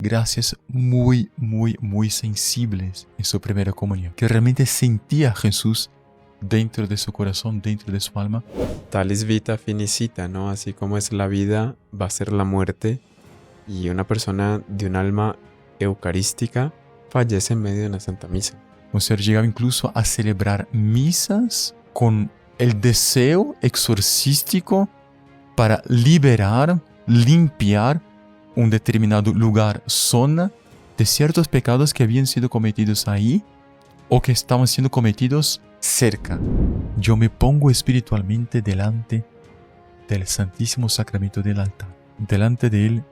gracias muy, muy, muy sensibles en su primera comunión, que realmente sentía a Jesús dentro de su corazón, dentro de su alma. Talis vita finicita, ¿no? Así como es la vida, va a ser la muerte. Y una persona de un alma eucarística fallece en medio de una Santa Misa. O sea, llegaba incluso a celebrar misas con el deseo exorcístico para liberar, limpiar un determinado lugar, zona, de ciertos pecados que habían sido cometidos ahí o que estaban siendo cometidos cerca. Yo me pongo espiritualmente delante del Santísimo Sacramento del altar. Delante de él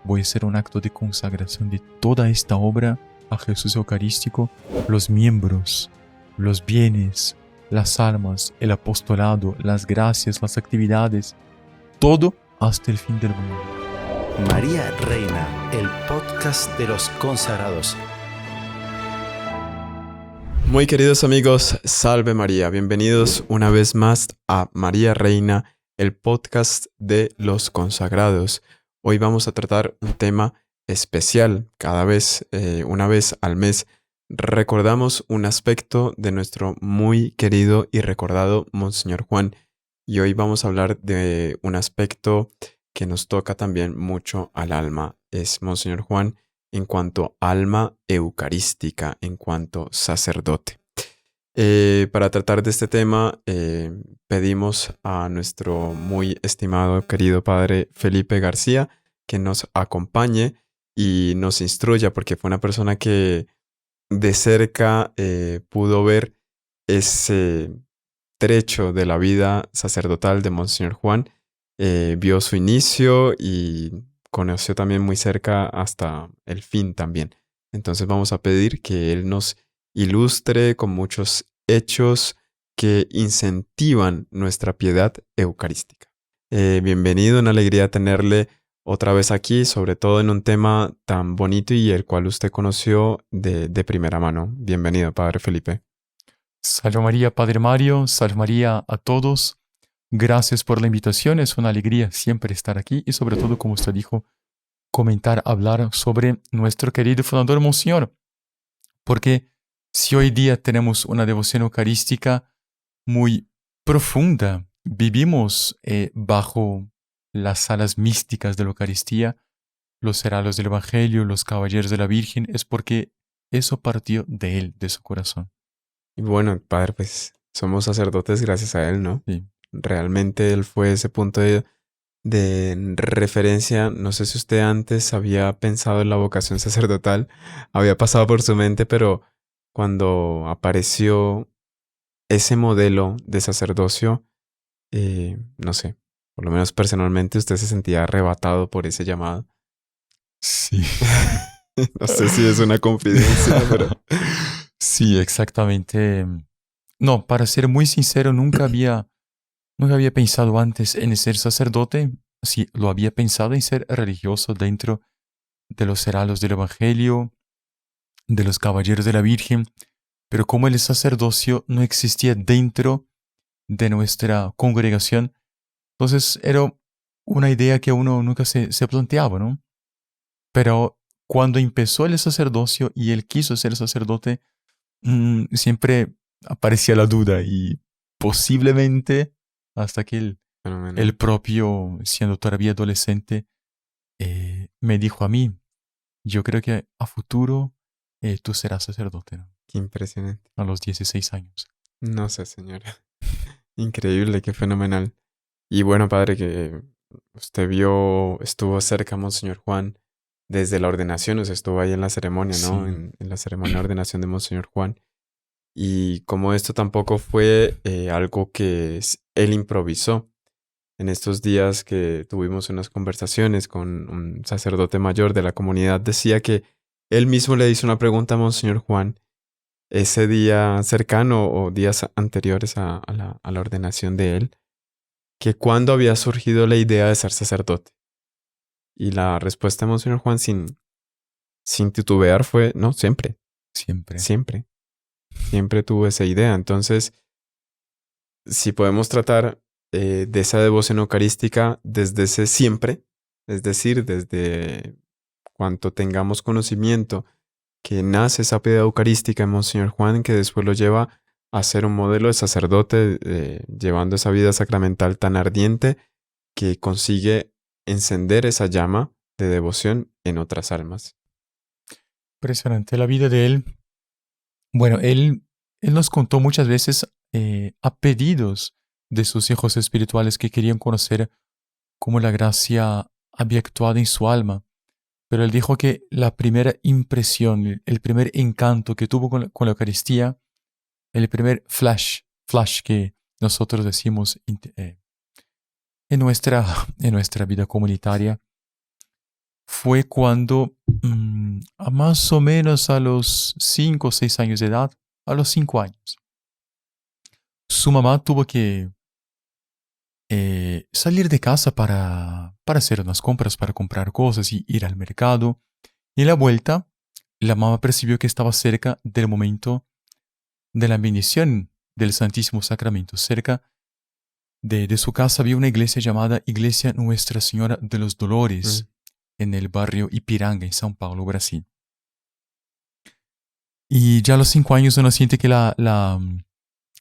voy a hacer un acto de consagración de toda esta obra a Jesús Eucarístico, los miembros, los bienes, las almas, el apostolado, las gracias, las actividades, todo hasta el fin del mundo. María Reina, el podcast de los consagrados. Muy queridos amigos, salve María, bienvenidos una vez más a María Reina, el podcast de los consagrados. Hoy vamos a tratar un tema especial. Una vez al mes, recordamos un aspecto de nuestro muy querido y recordado Monseñor Juan. Y hoy vamos a hablar de un aspecto que nos toca también mucho al alma. Es Monseñor Juan en cuanto alma eucarística, en cuanto sacerdote. Para tratar de este tema, pedimos a nuestro muy estimado, querido padre Felipe García que nos acompañe y nos instruya, porque fue una persona que de cerca pudo ver ese trecho de la vida sacerdotal de Monseñor Juan, vio su inicio y conoció también muy cerca hasta el fin también. Entonces vamos a pedir que él nos ilustre con muchos hechos que incentivan nuestra piedad eucarística. Bienvenido, una alegría tenerle otra vez aquí, sobre todo en un tema tan bonito y el cual usted conoció de primera mano. Bienvenido, Padre Felipe. Salve María, Padre Mario, salve María a todos. Gracias por la invitación, es una alegría siempre estar aquí y sobre todo, como usted dijo, hablar sobre nuestro querido fundador Monseñor. Porque si hoy día tenemos una devoción eucarística muy profunda, vivimos bajo las alas místicas de la Eucaristía, los heraldos del Evangelio, los caballeros de la Virgen, es porque eso partió de él, de su corazón. Y bueno, Padre, pues somos sacerdotes gracias a él, ¿no? Sí. Realmente él fue ese punto de referencia. No sé si usted antes había pensado en la vocación sacerdotal, había pasado por su mente, pero cuando apareció ese modelo de sacerdocio, no sé, por lo menos personalmente usted se sentía arrebatado por ese llamado. Sí. No sé si es una confidencia, pero... Sí, exactamente. No, para ser muy sincero, nunca había pensado antes en ser sacerdote. Sí, lo había pensado en ser religioso dentro de los heraldos del Evangelio, de los caballeros de la Virgen, pero como el sacerdocio no existía dentro de nuestra congregación, entonces era una idea que uno nunca se planteaba, ¿no? Pero cuando empezó el sacerdocio y él quiso ser sacerdote, siempre aparecía la duda y posiblemente hasta que el propio, siendo todavía adolescente, me dijo a mí, yo creo que a futuro tú serás sacerdote, ¿no? Qué impresionante. A los 16 años. No sé, señora. Increíble, qué fenomenal. Y bueno, padre, que usted estuvo cerca, Monseñor Juan, desde la ordenación, o sea, estuvo ahí en la ceremonia, ¿no? Sí. En la ceremonia de ordenación de Monseñor Juan. Y como esto tampoco fue algo que él improvisó. En estos días que tuvimos unas conversaciones con un sacerdote mayor de la comunidad, decía que él mismo le hizo una pregunta a Monseñor Juan ese día cercano o días anteriores a la ordenación de él, que cuándo había surgido la idea de ser sacerdote. Y la respuesta de Monseñor Juan sin titubear fue, no, siempre. Siempre tuvo esa idea. Entonces, si podemos tratar de esa devoción eucarística desde ese siempre, es decir, desde cuanto tengamos conocimiento que nace esa piedad eucarística en Monseñor Juan, que después lo lleva a ser un modelo de sacerdote, llevando esa vida sacramental tan ardiente que consigue encender esa llama de devoción en otras almas. Impresionante la vida de él. Bueno, él nos contó muchas veces a pedidos de sus hijos espirituales que querían conocer cómo la gracia había actuado en su alma. Pero él dijo que la primera impresión, el primer encanto que tuvo con la Eucaristía, el primer flash que nosotros decimos en nuestra vida comunitaria, fue cuando a más o menos a los 5 o 6 años de edad, a los 5 años, su mamá tuvo que salir de casa para hacer unas compras, para comprar cosas y ir al mercado. Y en la vuelta, la mamá percibió que estaba cerca del momento de la bendición del Santísimo Sacramento. Cerca de su casa había una iglesia llamada Iglesia Nuestra Señora de los Dolores, en el barrio Ipiranga, en São Paulo, Brasil. Y ya a los 5 años uno siente que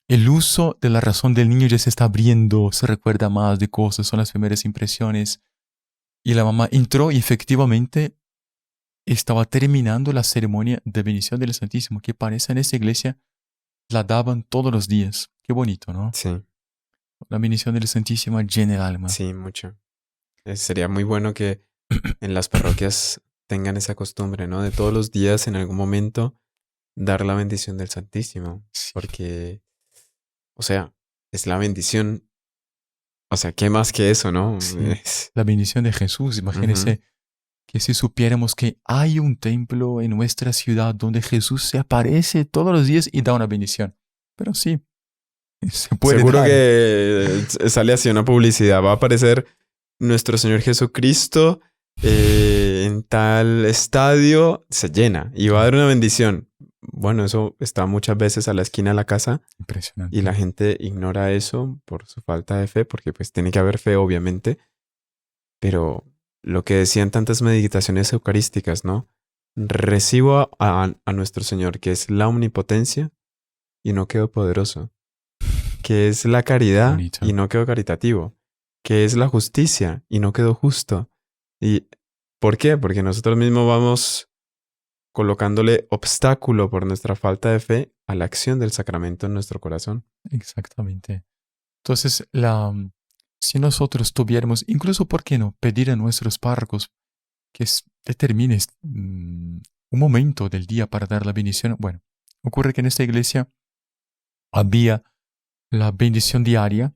el uso de la razón del niño ya se está abriendo, se recuerda más de cosas, son las primeras impresiones. Y la mamá entró y efectivamente estaba terminando la ceremonia de bendición del Santísimo, que parece en esa iglesia la daban todos los días. Qué bonito, ¿no? Sí. La bendición del Santísimo llena el alma. Sí, mucho. Sería muy bueno que en las parroquias tengan esa costumbre, ¿no? De todos los días, en algún momento, dar la bendición del Santísimo. Sí. Porque, o sea, es la bendición. O sea, ¿qué más que eso, no? Sí. La bendición de Jesús. Imagínense que si supiéramos que hay un templo en nuestra ciudad donde Jesús se aparece todos los días y da una bendición. Pero sí, se puede Seguro dar. que sale así una publicidad. Va a aparecer nuestro Señor Jesucristo en tal estadio, se llena y va a dar una bendición. Bueno, eso está muchas veces a la esquina de la casa. Impresionante. Y la gente ignora eso por su falta de fe, porque pues tiene que haber fe, obviamente. Pero lo que decían tantas meditaciones eucarísticas, ¿no? Recibo a nuestro Señor, que es la omnipotencia, y no quedo poderoso. Que es la caridad, bonito. y no quedo caritativo. Que es la justicia, y no quedo justo. ¿Y por qué? Porque nosotros mismos vamos colocándole obstáculo por nuestra falta de fe a la acción del sacramento en nuestro corazón. Exactamente. Entonces, si nosotros tuviéramos, incluso, ¿por qué no?, pedir a nuestros párrocos que determinen un momento del día para dar la bendición. Bueno, ocurre que en esta iglesia había la bendición diaria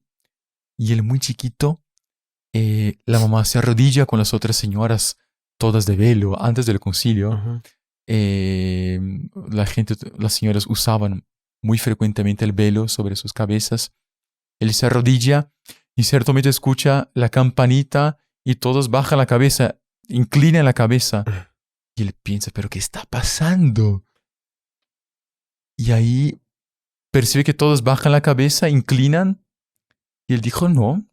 y el muy chiquito, la mamá se arrodilla con las otras señoras, todas de velo, antes del concilio. Las señoras usaban muy frecuentemente el velo sobre sus cabezas. Él se arrodilla y ciertamente escucha la campanita y todos bajan la cabeza, inclinan la cabeza. Y él piensa, ¿pero qué está pasando? Y ahí percibe que todos bajan la cabeza, inclinan. Y él dijo, no,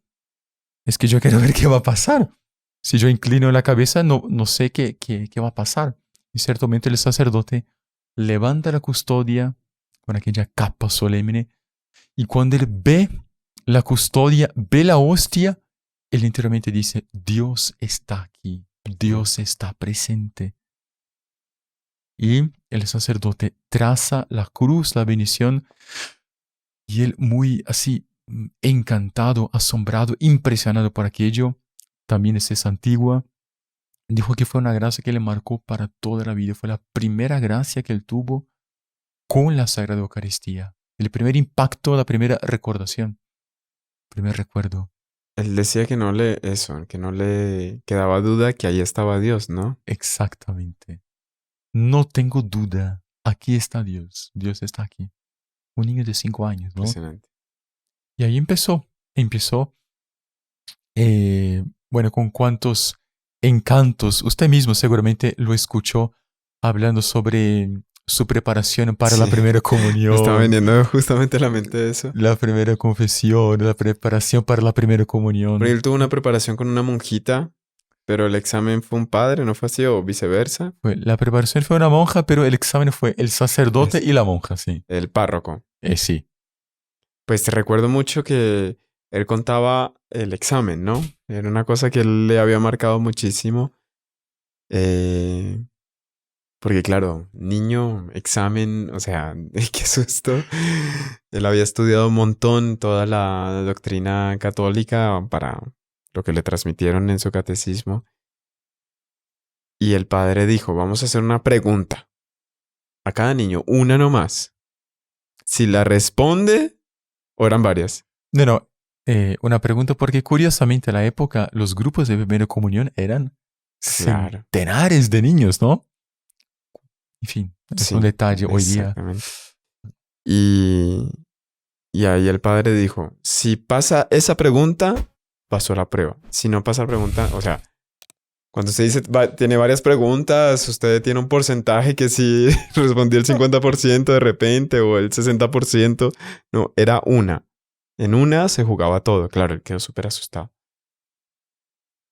es que yo quiero ver qué va a pasar. Si yo inclino la cabeza, no sé qué va a pasar. Y ciertamente el sacerdote levanta la custodia con aquella capa solemne. Y cuando él ve la custodia, ve la hostia, él interiormente dice, Dios está aquí, Dios está presente. Y el sacerdote traza la cruz, la bendición, y él muy así, encantado, asombrado, impresionado por aquello, también es antigua, dijo que fue una gracia que le marcó para toda la vida. Fue la primera gracia que él tuvo con la Sagrada Eucaristía. El primer impacto, la primera recordación, el primer recuerdo. Él decía que no le quedaba duda que ahí estaba Dios, ¿no? Exactamente. No tengo duda. Aquí está Dios. Dios está aquí. Un niño de 5 años, ¿no? Impresionante. Y ahí empezó. Bueno, con cuántos encantos. Usted mismo seguramente lo escuchó hablando sobre su preparación para la primera comunión. Me estaba viniendo justamente a la mente eso. La primera confesión, la preparación para la primera comunión. Pero él tuvo una preparación con una monjita, Pero el examen fue un padre, ¿no fue así? O viceversa. La preparación fue una monja, pero el examen fue el sacerdote Es- y la monja, sí. El párroco. Sí. Pues recuerdo mucho que él contaba el examen, ¿no? Era una cosa que él le había marcado muchísimo. Porque claro, niño, examen, o sea, qué susto. Él había estudiado un montón toda la doctrina católica para lo que le transmitieron en su catecismo. Y el padre dijo, vamos a hacer una pregunta a cada niño, una nomás. Si la responde, o eran varias. No, una pregunta, porque curiosamente en la época los grupos de primera comunión eran Claro. centenares de niños, ¿no? En fin, es Sí, un detalle hoy día. exactamente. Y ahí el padre dijo, si pasa esa pregunta, pasó la prueba. Si no pasa la pregunta, o sea, cuando usted dice tiene varias preguntas, usted tiene un porcentaje que si respondió el 50% de repente o el 60%, no, era una. En una se jugaba todo, claro, él quedó súper asustado.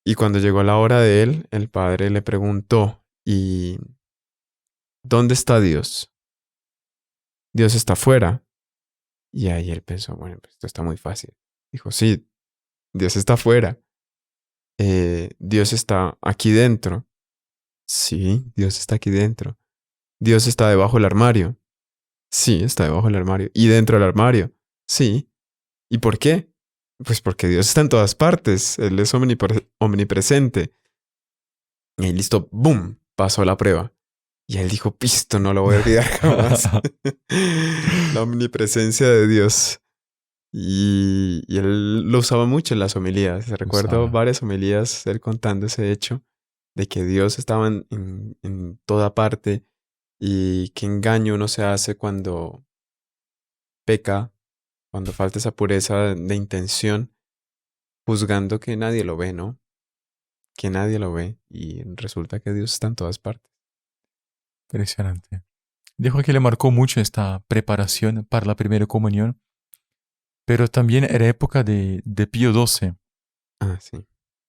Y cuando llegó la hora de él, el padre le preguntó, ¿y dónde está Dios? Dios está afuera. Y ahí él pensó, bueno, pues esto está muy fácil. Dijo, sí, Dios está afuera. Dios está aquí dentro. Sí, Dios está aquí dentro. Dios está debajo del armario. Sí, está debajo del armario. ¿Y dentro del armario? Sí. ¿Y por qué? Pues porque Dios está en todas partes. Él es omnipresente. Y ahí listo, ¡boom! Pasó la prueba. Y él dijo, pisto, no lo voy a olvidar jamás. La omnipresencia de Dios. Y él lo usaba mucho en las homilías. Recuerdo varias homilías él contando ese hecho de que Dios estaba en toda parte y qué engaño uno se hace cuando peca, cuando falta esa pureza de intención, juzgando que nadie lo ve, ¿no? Que nadie lo ve y resulta que Dios está en todas partes. Impresionante. Dijo que le marcó mucho esta preparación para la primera comunión, pero también era época de Pío XII. Ah, sí.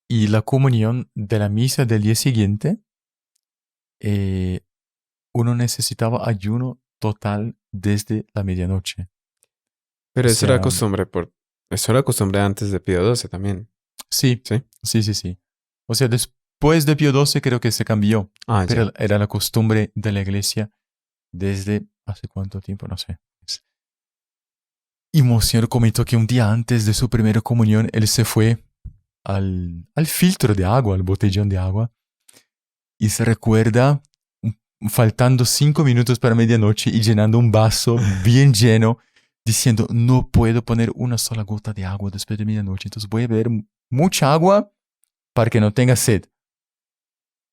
Y la comunión de la misa del día siguiente, uno necesitaba ayuno total desde la medianoche. Pero O eso era sea, costumbre antes de Pío XII también. sí, ¿Sí? sí. O sea, después de Pío XII creo que se cambió, Ah, pero ya. era la costumbre de la iglesia desde hace cuánto tiempo, no sé. Y Monseñor comentó que un día antes de su primera comunión, él se fue al filtro de agua, al botellón de agua, y se recuerda faltando 5 minutos para medianoche y llenando un vaso bien lleno, diciendo, no puedo poner una sola gota de agua después de medianoche, entonces voy a beber mucha agua para que no tenga sed.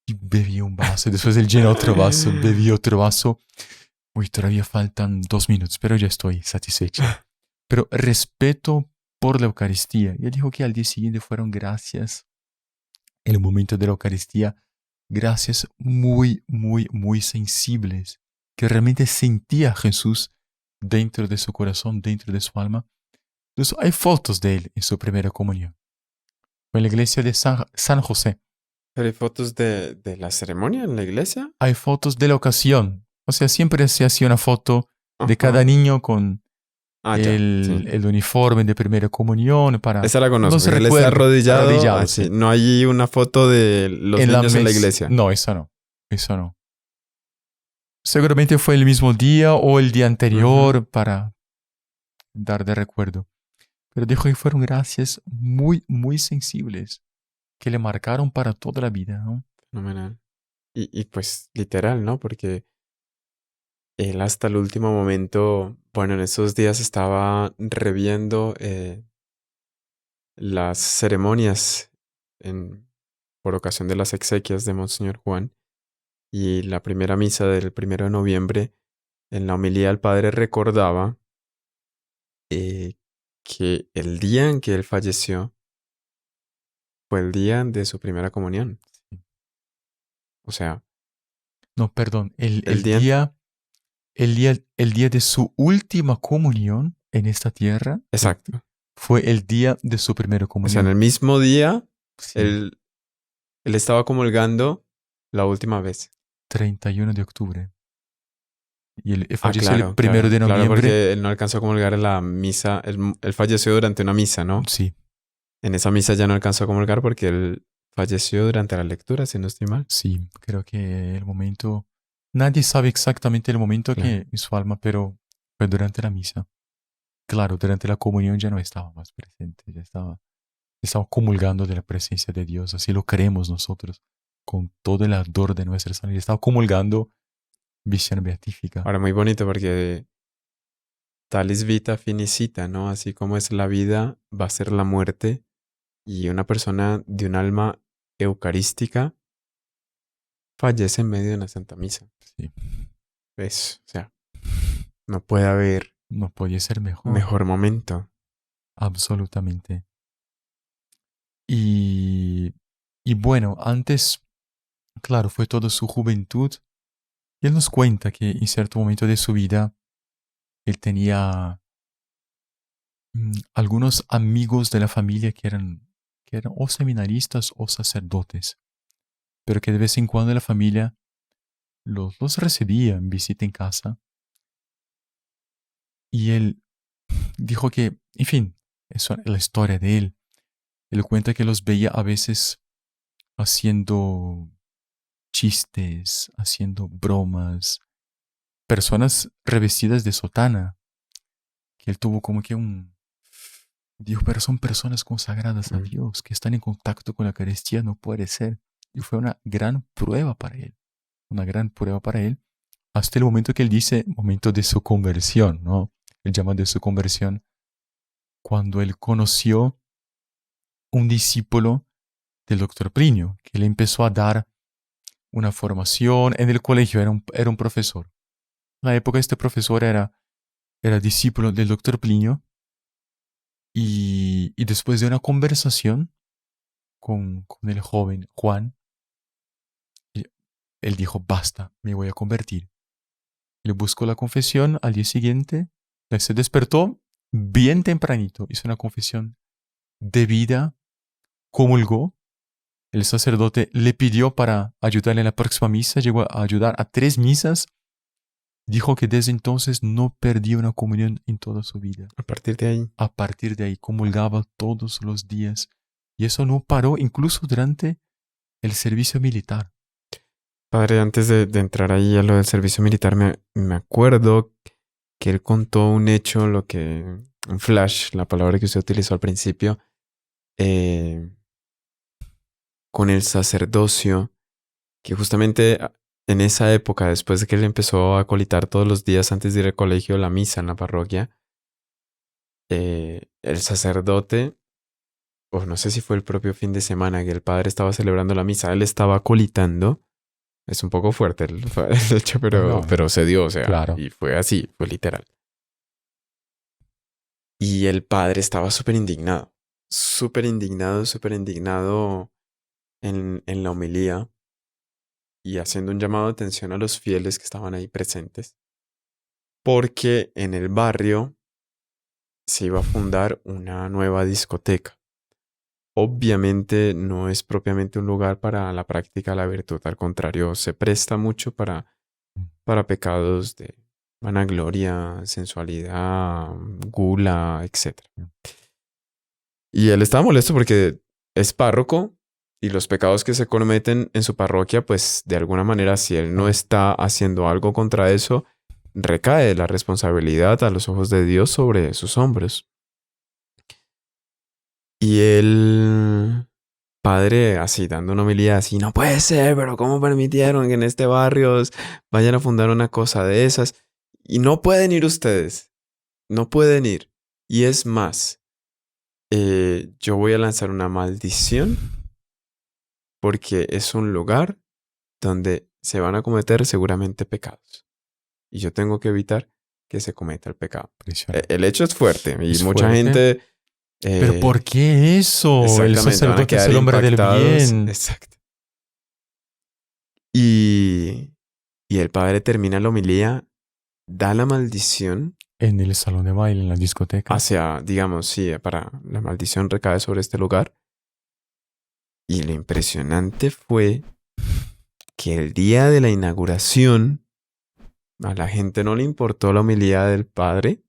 Y bebí un vaso, después él llenó otro vaso, bebí otro vaso. Uy, todavía faltan 2 minutos, pero ya estoy satisfecho. Pero respeto por la Eucaristía. Y él dijo que al día siguiente fueron gracias, en el momento de la Eucaristía, gracias muy, muy, muy sensibles, que realmente sentía a Jesús dentro de su corazón, dentro de su alma. Entonces hay fotos de él en su primera comunión. Fue en la iglesia de San José. ¿Pero hay fotos de la ceremonia en la iglesia? Hay fotos de la ocasión. O sea, siempre se hacía una foto de Ajá. cada niño con Ah, ya, sí. el uniforme de primera comunión para... Esa la conozco. No se Él está recuerda. arrodillado. Arrodillado, Sí. sí. No hay una foto de los niños en la iglesia. No, eso no. Eso no. Seguramente fue el mismo día o el día anterior para dar de recuerdo. Pero dijo que fueron gracias muy, muy sensibles que le marcaron para toda la vida, ¿no? Fenomenal. Y pues literal, ¿no? Porque él hasta el último momento, bueno, en esos días estaba reviendo las ceremonias por ocasión de las exequias de Monseñor Juan. Y la primera misa del 1 de noviembre, en la homilía el padre recordaba que el día en que él falleció fue el día de su primera comunión. O sea... No, perdón. El día... día de su última comunión en esta tierra. Exacto. Fue el día de su primera comunión. O sea, en el mismo día, sí. él Él estaba comulgando la última vez. 31 de octubre. Y él Ah, falleció el claro, 1 de claro, noviembre. porque él no alcanzó a comulgar en la misa. Él falleció durante una misa, ¿no? Sí, En esa misa ya no alcanzó a comulgar porque él falleció durante la lectura, si no estoy mal. sí, creo que el momento... Nadie sabe exactamente el momento Claro. que su alma, pero fue durante la misa. Claro, durante la comunión ya no estaba más presente, ya estaba comulgando de la presencia de Dios, así lo creemos nosotros, con todo el ardor de nuestra sangre. Estaba comulgando visión beatífica. Ahora, muy bonito porque talis vita finicita, ¿no? Así como es la vida, va a ser la muerte. Y una persona de un alma eucarística fallece en medio de una santa misa. Sí, O sea, no puede haber no podía ser mejor, mejor momento. absolutamente. Y, y bueno, antes, claro, fue toda su juventud. Y él nos cuenta que en cierto momento de su vida, él tenía algunos amigos de la familia que eran o seminaristas o sacerdotes, pero que de vez en cuando la familia los recibía en visita en casa. Y él dijo que, en fin, eso es la historia de él. Él cuenta que los veía a veces haciendo chistes, haciendo bromas, personas revestidas de sotana, que él tuvo como que dijo, pero son personas consagradas a Mm. Dios, que están en contacto con la Eucaristía, no puede ser. Y fue una gran prueba para él, una gran prueba para él, hasta el momento que él dice, momento de su conversión, ¿no? Él llama de su conversión, cuando él conoció un discípulo del doctor Plinio, que le empezó a dar una formación en el colegio, era un profesor. En la época este profesor era discípulo del doctor Plinio y después de una conversación con el joven Juan, él dijo, basta, me voy a convertir. Le buscó la confesión al día siguiente, se despertó bien tempranito, hizo una confesión de vida, comulgó. El sacerdote le pidió para ayudarle en la próxima misa, llegó a ayudar a 3 misas. Dijo que desde entonces no perdió una comunión en toda su vida. A partir de ahí. A partir de ahí comulgaba todos los días. Y eso no paró incluso durante el servicio militar. Padre, antes de entrar ahí a lo del servicio militar, me acuerdo que él contó un hecho, un flash, la palabra que usted utilizó al principio, con el sacerdocio, que justamente en esa época, después de que él empezó a colitar todos los días antes de ir al colegio, la misa en la parroquia, el sacerdote, o no sé si fue el propio fin de semana que el padre estaba celebrando la misa, él estaba colitando. Es un poco fuerte el hecho, pero se dio, o sea, claro. Y fue así, fue literal. Y el padre estaba súper indignado en la homilía y haciendo un llamado de atención a los fieles que estaban ahí presentes, porque en el barrio se iba a fundar una nueva discoteca. Obviamente no es propiamente un lugar para la práctica de la virtud, al contrario, se presta mucho para pecados de vanagloria, sensualidad, gula, etc. Y él estaba molesto porque es párroco y los pecados que se cometen en su parroquia, pues de alguna manera, si él no está haciendo algo contra eso, recae la responsabilidad a los ojos de Dios sobre sus hombros. Y el padre así dando una homilía así, no puede ser, pero ¿cómo permitieron que en este barrio vayan a fundar una cosa de esas? Y no pueden ir ustedes, no pueden ir. Y es más, yo voy a lanzar una maldición porque es un lugar donde se van a cometer seguramente pecados. Y yo tengo que evitar que se cometa el pecado. El hecho es fuerte y es mucha fuerte. gente... ¿Pero por qué eso? El sacerdote es el hombre del bien. Exacto. Y el padre termina la homilía, da la maldición. En el salón de baile, en la discoteca. Digamos, sí, para la maldición recae sobre este lugar. Y lo impresionante fue que el día de la inauguración a la gente no le importó la homilía del padre.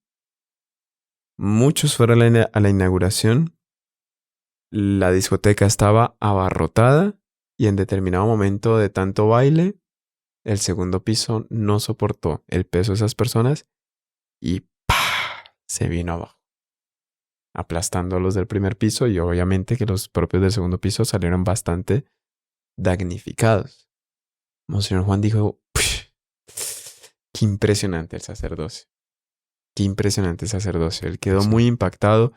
Muchos fueron a la inauguración. La discoteca estaba abarrotada y en determinado momento de tanto baile, el segundo piso no soportó el peso de esas personas y ¡pah! Se vino abajo, aplastando a los del primer piso y obviamente que los propios del segundo piso salieron bastante damnificados. Monseñor Juan dijo, qué impresionante el sacerdocio. Qué impresionante el sacerdocio. Él quedó muy impactado.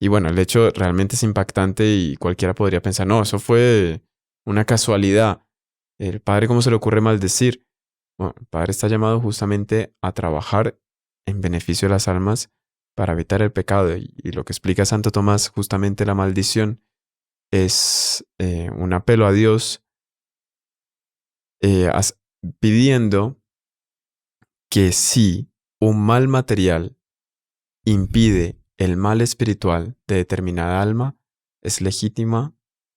Y bueno, el hecho realmente es impactante y cualquiera podría pensar, no, eso fue una casualidad. El padre, ¿cómo se le ocurre maldecir? Bueno, el padre está llamado justamente a trabajar en beneficio de las almas para evitar el pecado. Y lo que explica Santo Tomás, justamente la maldición, es un apelo a Dios pidiendo que si un mal material impide el mal espiritual de determinada alma, es legítima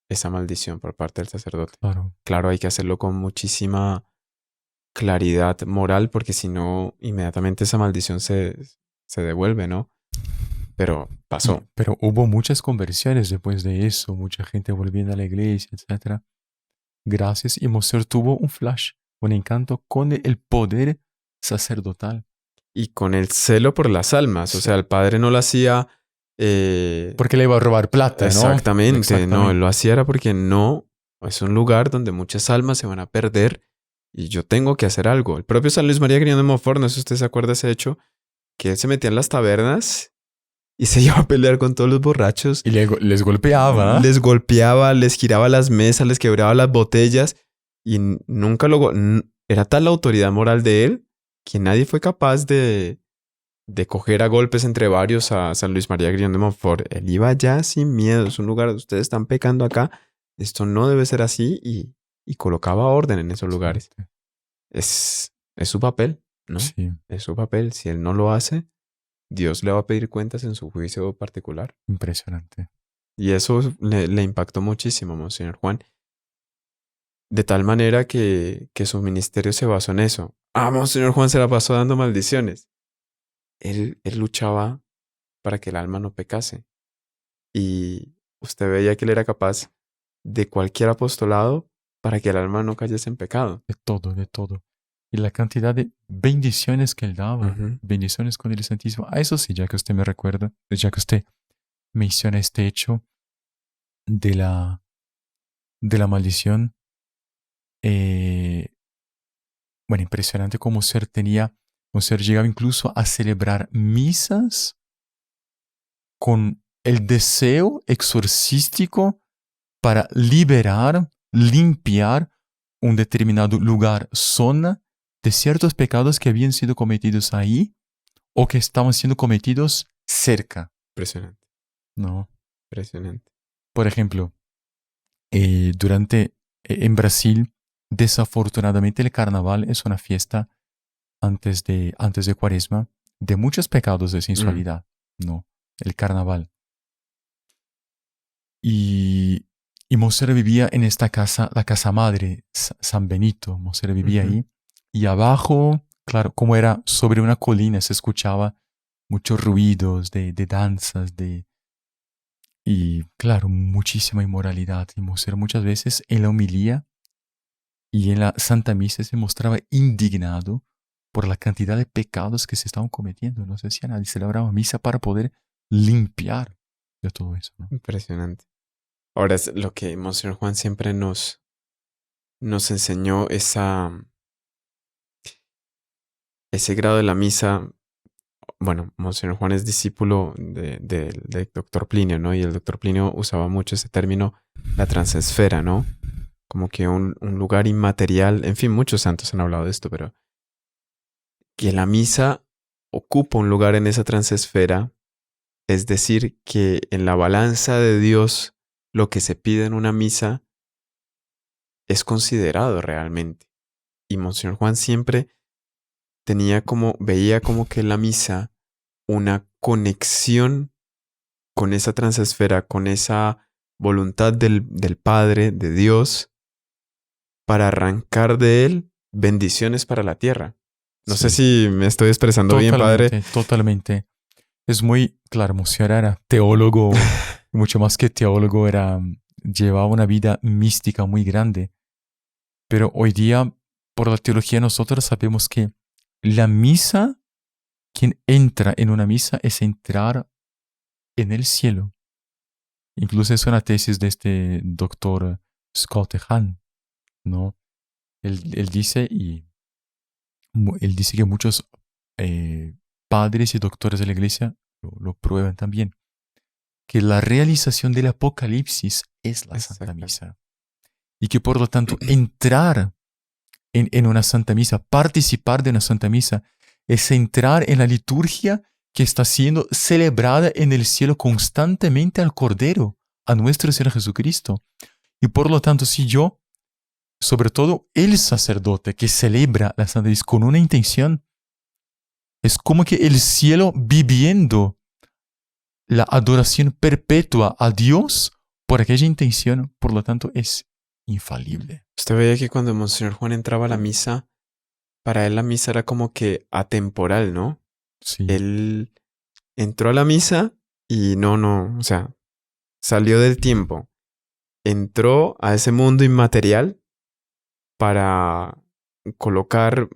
esa maldición por parte del sacerdote. Claro, hay que hacerlo con muchísima claridad moral porque si no, inmediatamente esa maldición se devuelve, ¿no? Pero pasó. Pero hubo muchas conversiones después de eso, mucha gente volviendo a la iglesia, etc. Gracias, y Moser tuvo un flash, un encanto con el poder sacerdotal. Y con el celo por las almas. O sea, el padre no lo hacía... porque le iba a robar plata, ¿no? Exactamente. No, él lo hacía era porque no... Es un lugar donde muchas almas se van a perder y yo tengo que hacer algo. El propio San Luis María Griñón de Montfort, no sé si usted se acuerda de ese hecho, que él se metía en las tabernas y se iba a pelear con todos los borrachos. Y les golpeaba. Les golpeaba, les giraba las mesas, les quebraba las botellas y nunca lo... Era tal la autoridad moral de él que nadie fue capaz de coger a golpes entre varios a San Luis María Griñón de Montfort. Él iba ya sin miedo. Es un lugar donde ustedes están pecando acá. Esto no debe ser así y colocaba orden en esos lugares. Es su papel, ¿no? Sí. Es su papel. Si él no lo hace, Dios le va a pedir cuentas en su juicio particular. Impresionante. Y eso le impactó muchísimo a Monseñor Juan. De tal manera que su ministerio se basó en eso. Monseñor Juan se la pasó dando maldiciones. Él luchaba para que el alma no pecase. Y usted veía que él era capaz de cualquier apostolado para que el alma no cayese en pecado. De todo, de todo. Y la cantidad de bendiciones que él daba. Uh-huh. Bendiciones con el Santísimo. Eso sí, ya que usted me recuerda, ya que usted menciona este hecho de la maldición. Bueno, impresionante cómo Ser llegaba incluso a celebrar misas con el deseo exorcístico para liberar, limpiar un determinado lugar, zona, de ciertos pecados que habían sido cometidos ahí o que estaban siendo cometidos cerca. Impresionante. ¿No? Impresionante. Por ejemplo, en Brasil, desafortunadamente el carnaval es una fiesta antes de Cuaresma de muchos pecados de sensualidad, ¿no? El carnaval. Y Moser vivía en esta casa, la casa madre, San Benito. Moser vivía ahí. Y abajo, claro, como era sobre una colina, se escuchaba muchos ruidos de danzas, y claro, muchísima inmoralidad. Y Moser muchas veces en la homilía y en la Santa Misa se mostraba indignado por la cantidad de pecados que se estaban cometiendo. No se hacía nada y celebraba misa para poder limpiar de todo eso, ¿no? Impresionante. Ahora es lo que Monseñor Juan siempre nos enseñó, ese grado de la misa. Bueno, Monseñor Juan es discípulo del doctor Plinio, ¿no? Y el doctor Plinio usaba mucho ese término, la transesfera, ¿no? Como que un lugar inmaterial. En fin, muchos santos han hablado de esto, pero que la misa ocupa un lugar en esa transesfera, es decir, que en la balanza de Dios lo que se pide en una misa es considerado realmente. Y Monseñor Juan siempre veía como que la misa una conexión con esa transesfera, con esa voluntad del Padre, de Dios, para arrancar de él bendiciones para la tierra. No sé si me estoy expresando bien, padre. Totalmente. Es muy, claro, Monsieur era teólogo, mucho más que teólogo, llevaba una vida mística muy grande. Pero hoy día, por la teología, nosotros sabemos que la misa, quien entra en una misa es entrar en el cielo. Incluso es una tesis de este doctor Scott Hahn, ¿no? Él dice que muchos padres y doctores de la iglesia lo prueban también, que la realización del Apocalipsis es la Santa Misa. Y que por lo tanto entrar en una Santa Misa, participar de una Santa Misa, es entrar en la liturgia que está siendo celebrada en el cielo constantemente al Cordero, a nuestro Señor Jesucristo. Y por lo tanto, si yo, sobre todo el sacerdote que celebra la Santa Misa con una intención, es como que el cielo viviendo la adoración perpetua a Dios por aquella intención, por lo tanto, es infalible. Usted veía que cuando Monseñor Juan entraba a la misa, para él la misa era como que atemporal, ¿no? Sí. Él entró a la misa y o sea, salió del tiempo. Entró a ese mundo inmaterial para colocar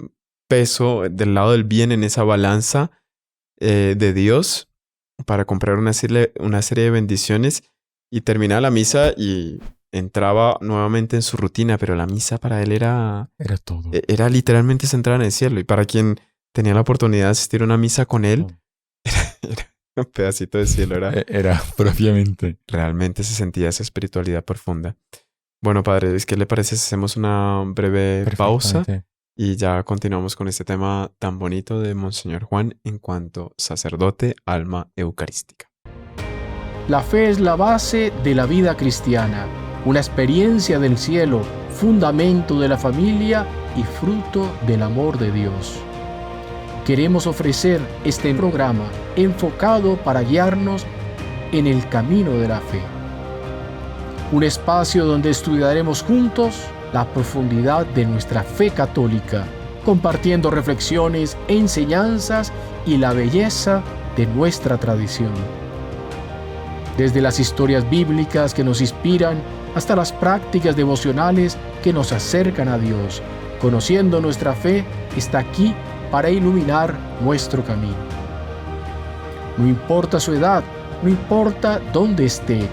peso del lado del bien en esa balanza de Dios, para comprar una serie de bendiciones, y terminaba la misa y entraba nuevamente en su rutina, pero la misa para él era todo. Era literalmente centrada en el cielo. Y para quien tenía la oportunidad de asistir a una misa con él, era un pedacito de cielo. Era propiamente. Realmente se sentía esa espiritualidad profunda. Bueno, padre, ¿qué le parece si hacemos una breve pausa y ya continuamos con este tema tan bonito de Monseñor Juan en cuanto sacerdote, alma eucarística? La fe es la base de la vida cristiana, una experiencia del cielo, fundamento de la familia y fruto del amor de Dios. Queremos ofrecer este programa enfocado para guiarnos en el camino de la fe. Un espacio donde estudiaremos juntos la profundidad de nuestra fe católica, compartiendo reflexiones, enseñanzas y la belleza de nuestra tradición. Desde las historias bíblicas que nos inspiran hasta las prácticas devocionales que nos acercan a Dios, conociendo nuestra fe está aquí para iluminar nuestro camino. No importa su edad, no importa dónde esté,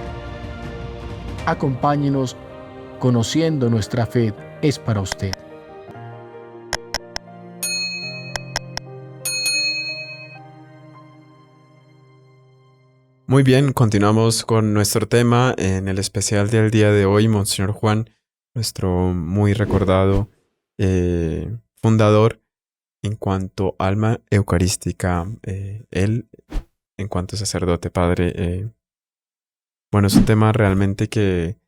acompáñenos, conociendo nuestra fe es para usted. Muy bien, continuamos con nuestro tema en el especial del día de hoy. Monseñor Juan, nuestro muy recordado fundador en cuanto alma eucarística, él en cuanto sacerdote, padre. Bueno, es un tema realmente que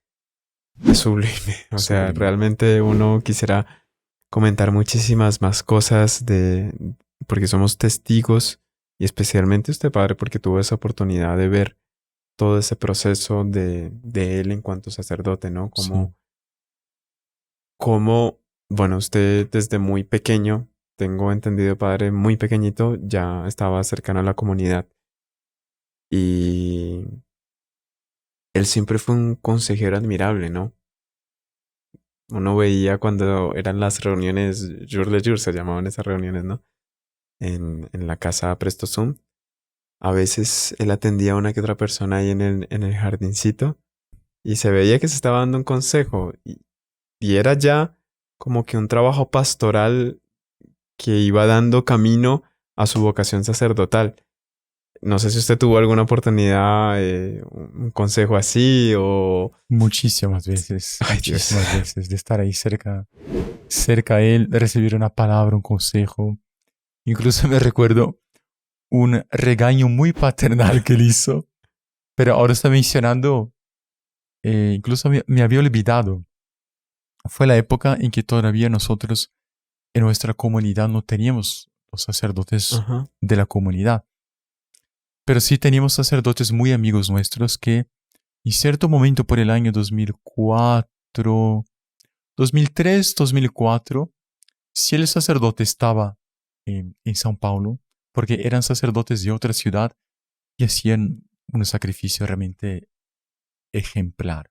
es sublime. O sea, realmente uno quisiera comentar muchísimas más cosas porque somos testigos. Y especialmente usted, padre, porque tuvo esa oportunidad de ver todo ese proceso de él en cuanto sacerdote, ¿no? Como, bueno, usted desde muy pequeño, tengo entendido, padre, muy pequeñito, ya estaba cercano a la comunidad. Y él siempre fue un consejero admirable, ¿no? Uno veía cuando eran las reuniones, jour de jour se llamaban esas reuniones, ¿no? En la casa Presto Zoom. A veces él atendía a una que otra persona ahí en el jardincito y se veía que se estaba dando un consejo y era ya como que un trabajo pastoral que iba dando camino a su vocación sacerdotal. No sé si usted tuvo alguna oportunidad, un consejo así o... Muchísimas veces de estar ahí cerca a él, de recibir una palabra, un consejo. Incluso me recuerdo un regaño muy paternal que él hizo, pero ahora está mencionando, incluso me había olvidado. Fue la época en que todavía nosotros en nuestra comunidad no teníamos los sacerdotes de la comunidad, pero sí teníamos sacerdotes muy amigos nuestros que En cierto momento por el año 2004, 2003, 2004, si el sacerdote estaba en São Paulo, porque eran sacerdotes de otra ciudad y hacían un sacrificio realmente ejemplar.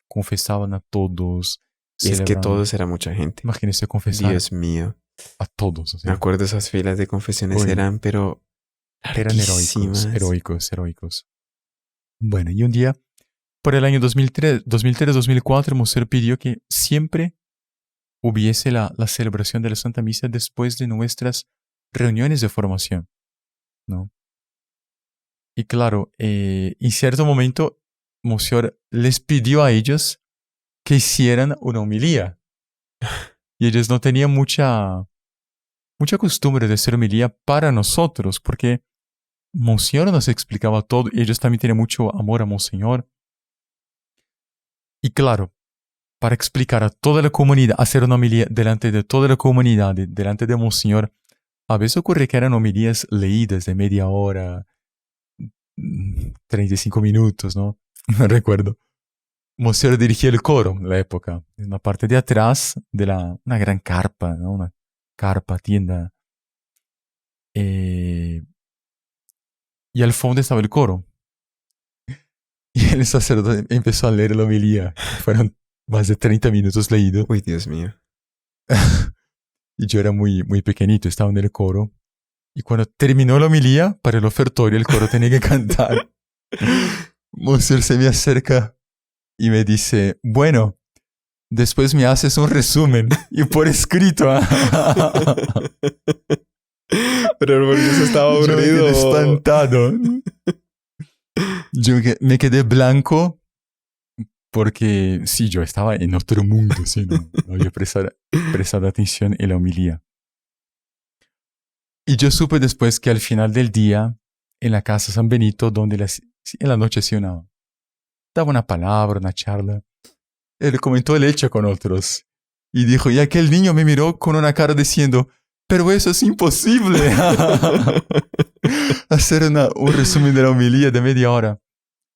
Confesaban a todos. Y es que celebraban. todos era mucha gente. Imagínense confesar Dios mío. a todos. O sea, Me acuerdo esas filas de confesiones Uy. eran, pero eran larguísimas. heroicos. Bueno, y un día, por el año 2003-2004, Monseñor pidió que siempre hubiese la celebración de la Santa Misa después de nuestras reuniones de formación, ¿no? Y claro, en cierto momento, Monseñor les pidió a ellos que hicieran una homilía. Y ellos no tenían mucha costumbre de hacer homilía para nosotros, porque Monseñor nos explicaba todo y ellos también tienen mucho amor a Monseñor. Y claro, para explicar a toda la comunidad, hacer una homilía delante de toda la comunidad, delante de Monseñor, a veces ocurre que eran homilías leídas de media hora, 35 minutos, ¿no? No recuerdo. Monseñor dirigía el coro en la época, en la parte de atrás de una gran carpa, ¿no? Una carpa, tienda. Y al fondo estaba el coro. Y el sacerdote empezó a leer la homilía. Fueron más de 30 minutos leídos. Uy, Dios mío. Y yo era muy, muy pequeñito, estaba en el coro. Y cuando terminó la homilía, para el ofertorio, el coro tenía que cantar. Monseñor se me acerca y me dice, bueno, después me haces un resumen y por escrito. Pero porque eso estaba aburrido. Yo me quedé espantado. Yo me quedé blanco porque sí, yo estaba en otro mundo, ¿sí? No había prestado atención en la homilía. Y yo supe después que al final del día, en la casa San Benito, donde en la noche hacía daba una palabra, una charla, él comentó el hecho con otros. Y dijo, y aquel niño me miró con una cara diciendo, pero eso es imposible. Hacer un resumen de la homilía de media hora.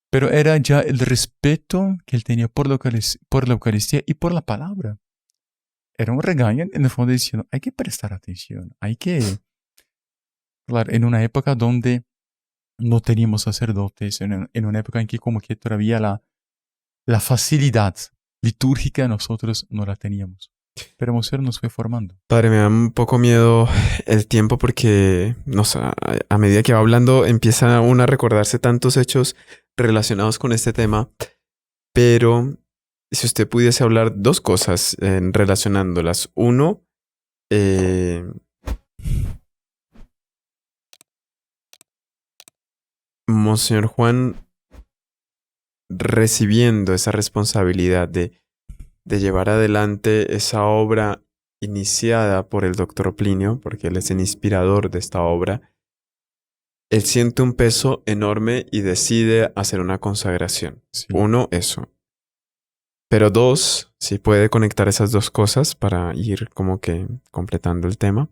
Pero era ya el respeto que él tenía por la Eucaristía y por la palabra. Era un regaño en el fondo diciendo, hay que prestar atención, hay que... Claro, en una época donde no teníamos sacerdotes, en una época en que como que todavía la facilidad litúrgica nosotros no la teníamos. Pero Monseñor nos fue formando. Padre, me da un poco miedo el tiempo porque a medida que va hablando empieza uno a recordarse tantos hechos relacionados con este tema. Pero si usted pudiese hablar dos cosas relacionándolas. Uno, Monseñor Juan recibiendo esa responsabilidad de llevar adelante esa obra iniciada por el doctor Plinio, porque él es el inspirador de esta obra, él siente un peso enorme y decide hacer una consagración. Sí. Uno, eso. Pero dos, si puede conectar esas dos cosas para ir como que completando el tema.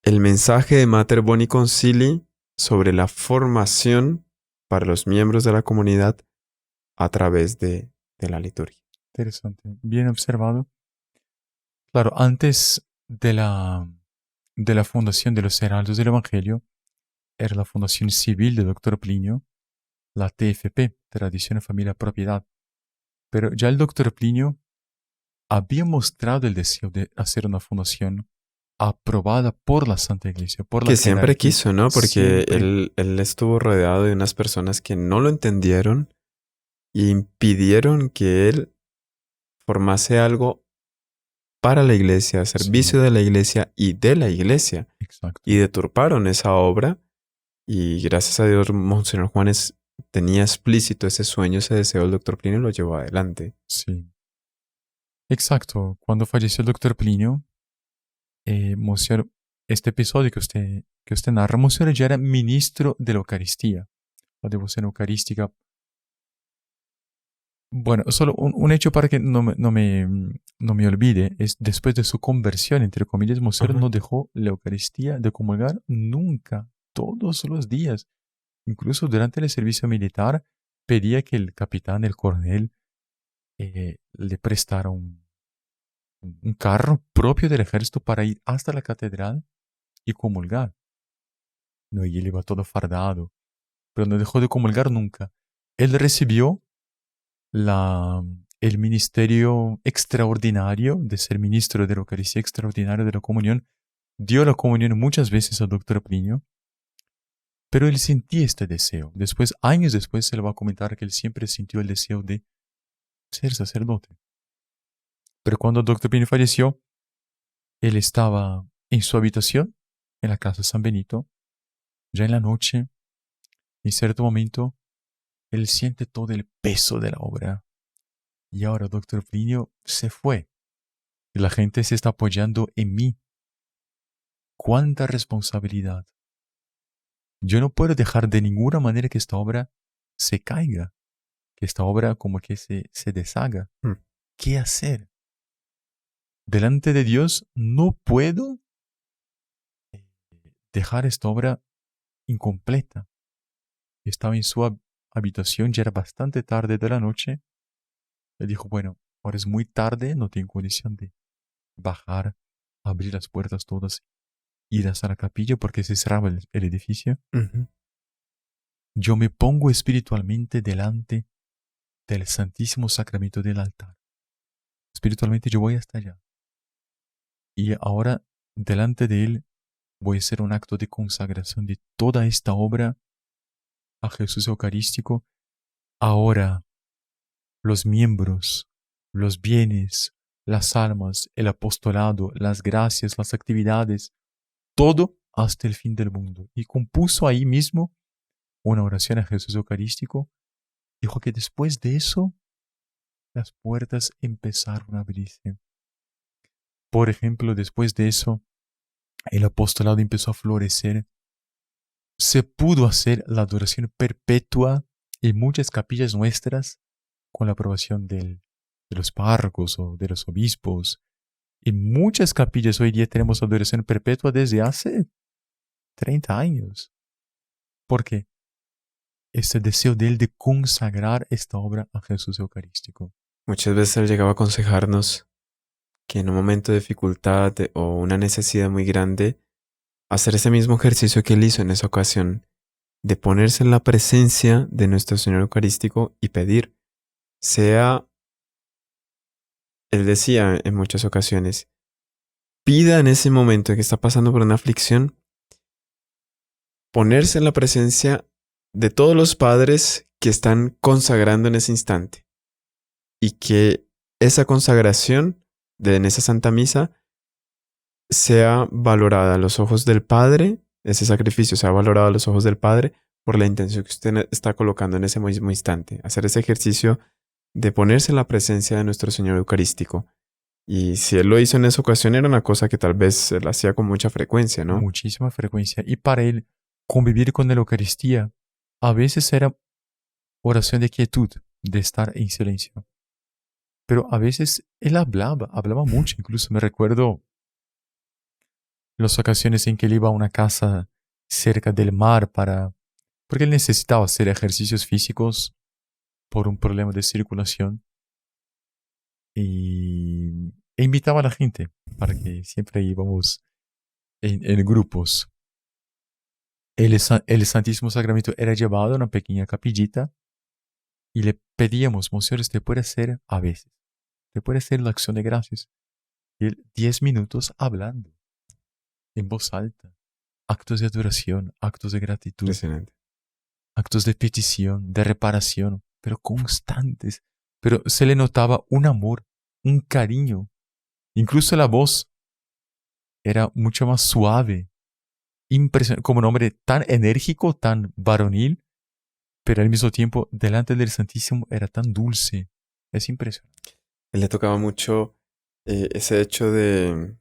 El mensaje de Mater Boni Concili sobre la formación para los miembros de la comunidad a través de la liturgia. Interesante. Bien observado. Claro, antes de la fundación de los Heraldos del Evangelio, era la fundación civil del doctor Plinio, la TFP, Tradición, Familia, Propiedad. Pero ya el doctor Plinio había mostrado el deseo de hacer una fundación aprobada por la Santa Iglesia, por la que siempre jerarquía. quiso, ¿no? Porque él estuvo rodeado de unas personas que no lo entendieron y impidieron que él formase algo para la iglesia, a servicio de la iglesia y de la iglesia. Exacto. Y deturparon esa obra y gracias a Dios Monseñor Juan tenía explícito ese sueño, ese deseo del doctor Plinio y lo llevó adelante. Sí. Exacto. Cuando falleció el doctor Plinio, Monseñor, este episodio que usted narra, Monseñor ya era ministro de la Eucaristía, la devoción eucarística. Bueno, solo un hecho para que no me olvide, es después de su conversión, entre comillas, Monseñor no dejó la Eucaristía de comulgar nunca, todos los días. Incluso durante el servicio militar, pedía que el capitán, el coronel, le prestara un carro propio del ejército para ir hasta la catedral y comulgar. No, y él iba todo fardado, pero no dejó de comulgar nunca. Él recibió el ministerio extraordinario de ser ministro de la Eucaristía extraordinario de la comunión. Dio la comunión muchas veces al doctor Plinio, pero él sentía este deseo. Después, años después, se le va a comentar que él siempre sintió el deseo de ser sacerdote. Pero cuando el doctor Plinio falleció, él estaba en su habitación, en la casa de San Benito, ya en la noche. En cierto momento, él siente todo el peso de la obra. Y ahora, doctor Plinio se fue. Y la gente se está apoyando en mí. ¡Cuánta responsabilidad! Yo no puedo dejar de ninguna manera que esta obra se caiga. Que esta obra como que se deshaga. ¿Qué hacer? Delante de Dios no puedo dejar esta obra incompleta. Estaba en su habitación, ya era bastante tarde de la noche. Él dijo, bueno, ahora es muy tarde, no tengo condición de bajar, abrir las puertas todas, ir hasta la capilla porque se cerraba el edificio. Yo me pongo espiritualmente delante del Santísimo Sacramento del altar. Espiritualmente yo voy hasta allá. Y ahora, delante de él, voy a hacer un acto de consagración de toda esta obra a Jesús Eucarístico. Ahora, los miembros, los bienes, las almas, el apostolado, las gracias, las actividades, todo hasta el fin del mundo. Y compuso ahí mismo una oración a Jesús Eucarístico. Dijo que después de eso, las puertas empezaron a abrirse. Por ejemplo, después de eso, el apostolado empezó a florecer. Se pudo hacer la adoración perpetua en muchas capillas nuestras con la aprobación de los párrocos o de los obispos. En muchas capillas hoy día tenemos adoración perpetua desde hace 30 años. ¿Por qué? Este deseo de él de consagrar esta obra a Jesús Eucarístico. Muchas veces él llegaba a aconsejarnos que en un momento de dificultad o una necesidad muy grande, hacer ese mismo ejercicio que él hizo en esa ocasión, de ponerse en la presencia de nuestro Señor Eucarístico y pedir. Él decía en muchas ocasiones, pida en ese momento que está pasando por una aflicción, ponerse en la presencia de todos los padres que están consagrando en ese instante. Y que esa consagración en esa Santa Misa sea valorada a los ojos del Padre, ese sacrificio sea valorado a los ojos del Padre por la intención que usted está colocando en ese mismo instante. Hacer ese ejercicio de ponerse en la presencia de nuestro Señor Eucarístico. Y si él lo hizo en esa ocasión, era una cosa que tal vez él hacía con mucha frecuencia, ¿no? Muchísima frecuencia. Y para él, convivir con la Eucaristía a veces era oración de quietud, de estar en silencio. Pero a veces él hablaba mucho. Incluso me recuerdo las ocasiones en que él iba a una casa cerca del mar porque él necesitaba hacer ejercicios físicos por un problema de circulación. E invitaba a la gente para que siempre íbamos en grupos. El Santísimo Sacramento era llevado a una pequeña capillita y le pedíamos, Monseñor, ¿usted puede hacer a veces? ¿Usted puede hacer la acción de gracias? Y él 10 minutos hablando en voz alta. Actos de adoración, actos de gratitud, actos de petición, de reparación, pero constantes. Pero se le notaba un amor, un cariño. Incluso la voz era mucho más suave. Impresionante, como un hombre tan enérgico, tan varonil, pero al mismo tiempo delante del Santísimo era tan dulce. Es impresionante. Él le tocaba mucho ese hecho de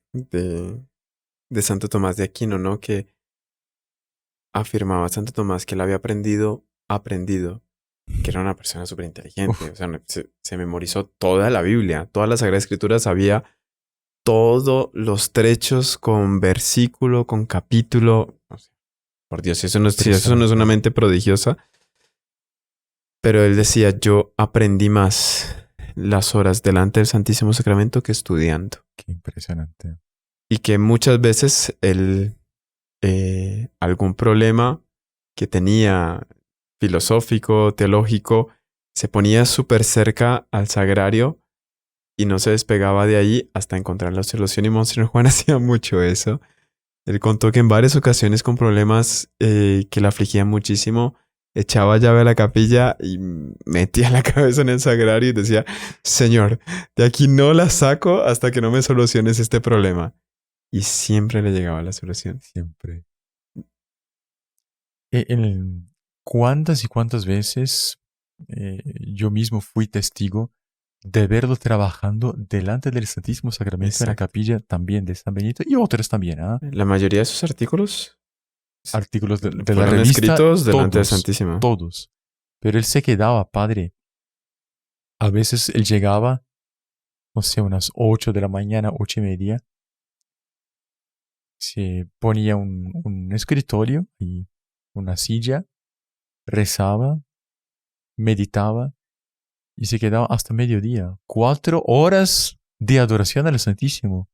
Santo Tomás de Aquino, ¿no? Que afirmaba Santo Tomás que él había aprendido, que era una persona súper inteligente. O sea, se memorizó toda la Biblia, toda la Sagrada Escritura, sabía todos los trechos con versículo, con capítulo. O sea, por Dios, si eso no es una mente prodigiosa. Pero él decía, yo aprendí más las horas delante del Santísimo Sacramento que estudiando. Qué impresionante. Y que muchas veces él, algún problema que tenía filosófico, teológico, se ponía súper cerca al sagrario y no se despegaba de ahí hasta encontrar la solución. Y Monseñor Juan hacía mucho eso. Él contó que en varias ocasiones con problemas que le afligían muchísimo, echaba llave a la capilla y metía la cabeza en el sagrario y decía, Señor, de aquí no la saco hasta que no me soluciones este problema. Y siempre le llegaba la solución. Siempre. ¿Cuántas y cuántas veces yo mismo fui testigo de verlo trabajando delante del Santísimo Sacramento en la Exacto. capilla también de San Benito y otros también, ¿ah? La mayoría de sus artículos Artículos de la fueron revista, escritos delante del todos, Santísimo. todos. Pero él se quedaba, padre. A veces él llegaba, no sé, unas 8 de la mañana, 8:30. Se ponía un escritorio y una silla, rezaba, meditaba y se quedaba hasta mediodía. 4 horas de adoración al Santísimo.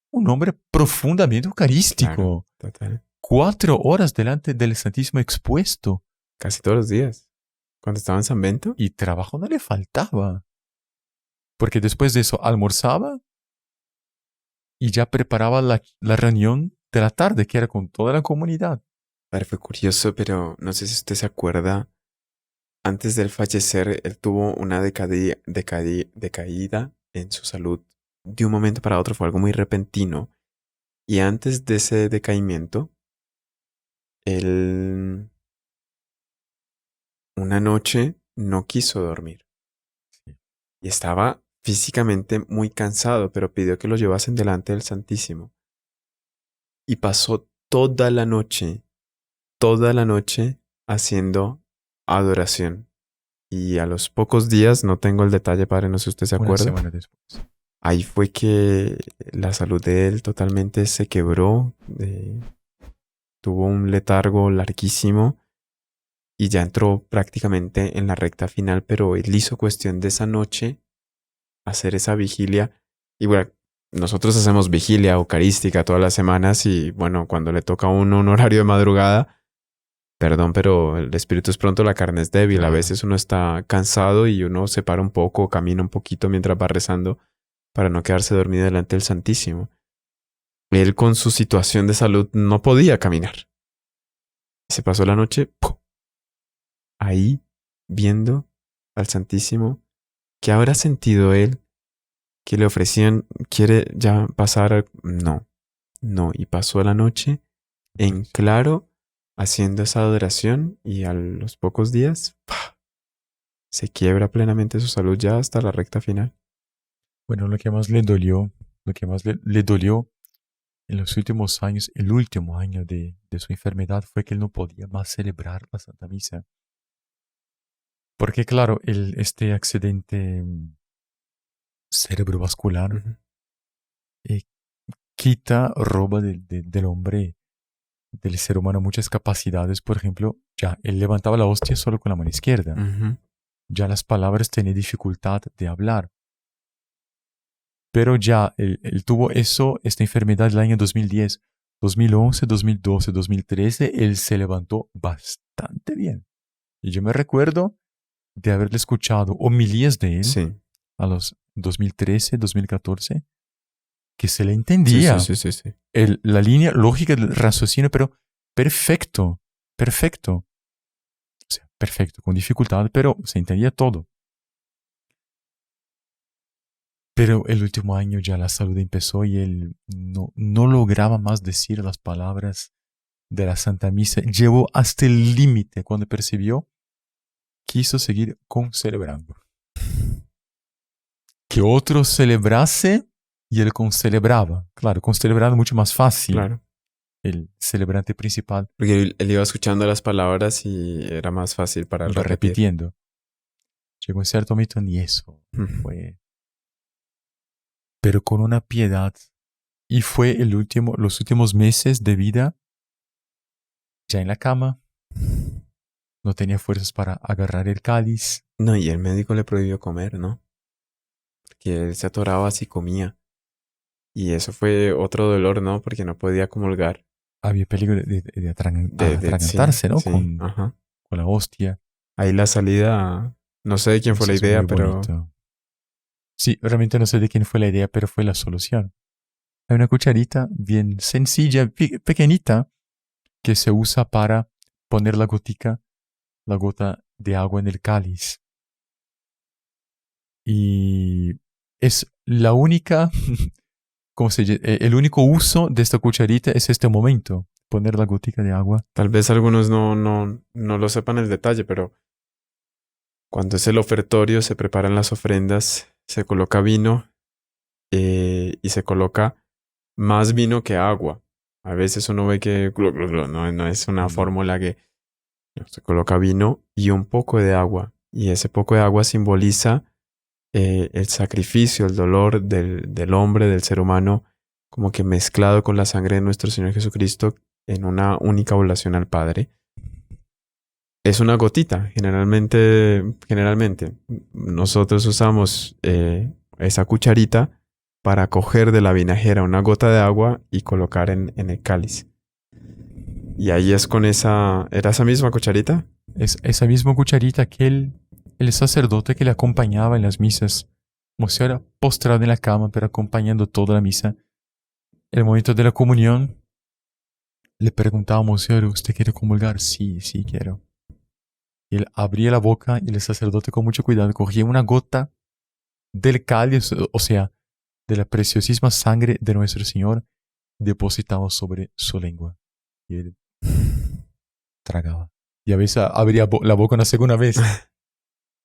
Un hombre profundamente eucarístico. Claro, total. 4 horas delante del Santísimo expuesto. Casi todos los días. Cuando estaba en San Bento. Y trabajo no le faltaba. Porque después de eso almorzaba y ya preparaba la reunión de la tarde, que era con toda la comunidad. Padre, fue curioso, pero no sé si usted se acuerda. Antes de él fallecer, él tuvo una decaída en su salud. De un momento para otro fue algo muy repentino. Y antes de ese decaimiento, él una noche no quiso dormir. Y estaba físicamente muy cansado, pero pidió que lo llevasen delante del Santísimo. Y pasó toda la noche haciendo adoración. Y a los pocos días, no tengo el detalle, padre, no sé si usted se Una acuerda. semana después. Ahí fue que la salud de él totalmente se quebró. Tuvo un letargo larguísimo y ya entró prácticamente en la recta final, pero él hizo cuestión de esa noche hacer esa vigilia. Y bueno, nosotros hacemos vigilia eucarística todas las semanas y bueno, cuando le toca a uno un horario de madrugada, perdón, pero el espíritu es pronto, la carne es débil. Claro. A veces uno está cansado y uno se para un poco, camina un poquito mientras va rezando para no quedarse dormido delante del Santísimo. Él con su situación de salud no podía caminar. Se pasó la noche ahí viendo al Santísimo. ¿Qué habrá sentido él? Que le ofrecían, ¿quiere ya pasar? No. Y pasó la noche en claro haciendo esa adoración y a los pocos días se quiebra plenamente su salud ya hasta la recta final. Bueno, lo que más le dolió en los últimos años, el último año de su enfermedad, fue que él no podía más celebrar la Santa Misa. Porque claro, este accidente cerebrovascular roba del hombre, del ser humano, muchas capacidades. Por ejemplo, ya él levantaba la hostia solo con la mano izquierda. Ya las palabras tenía dificultad de hablar. Pero ya él tuvo esta enfermedad el año 2010, 2011, 2012, 2013, él se levantó bastante bien. Y yo me recuerdo de haberle escuchado homilías de él Sí. a los 2013, 2014, que se le entendía Sí. la línea lógica del raciocinio, pero perfecto. O sea, perfecto, con dificultad, pero se entendía todo. Pero el último año ya la salud empezó y él no lograba más decir las palabras de la Santa Misa. Llegó hasta el límite cuando percibió, quiso seguir concelebrando. Que otro celebrase y él concelebraba. Claro, concelebrando mucho más fácil. Claro. El celebrante principal. Porque él iba escuchando las palabras y era más fácil para él Iba repetir. repitiendo. Llegó en cierto momento ni eso fue. Pero con una piedad. Y fue los últimos meses de vida ya en la cama, no tenía fuerzas para agarrar el cáliz. No, y el médico le prohibió comer, ¿no? Porque él se atoraba si comía. Y eso fue otro dolor, ¿no? Porque no podía comulgar. Había peligro de Sí, atragantarse, ¿no? sí, ajá. Con la hostia. Ahí la salida, no sé de quién fue Eso la es idea, muy pero bonito. Sí, realmente no sé de quién fue la idea, pero fue la solución. Hay una cucharita bien sencilla, pequeñita, que se usa para poner la gota de agua en el cáliz. Y es la única, el único uso de esta cucharita es este momento, poner la gotica de agua. tal vez algunos no lo sepan el detalle, pero cuando es el ofertorio se preparan las ofrendas, se coloca vino y se coloca más vino que agua. A veces uno ve que no es una fórmula que se coloca vino y un poco de agua. Y ese poco de agua simboliza el sacrificio, el dolor del hombre, del ser humano, como que mezclado con la sangre de nuestro Señor Jesucristo en una única oblación al Padre. Es una gotita, generalmente nosotros usamos esa cucharita para coger de la vinajera una gota de agua y colocar en el cáliz. Y ahí es con ¿era esa misma cucharita? Es esa misma cucharita que el sacerdote que le acompañaba en las misas, como si fuera postrado en la cama, pero acompañando toda la misa. En el momento de la comunión, le preguntaba a Monseñor, ¿usted quiere comulgar? Sí, sí quiero. Y él abría la boca y el sacerdote con mucho cuidado cogía una gota del cáliz, o sea, de la preciosísima sangre de nuestro Señor, depositaba sobre su lengua. Y él tragaba. Y a veces abría la boca una segunda vez,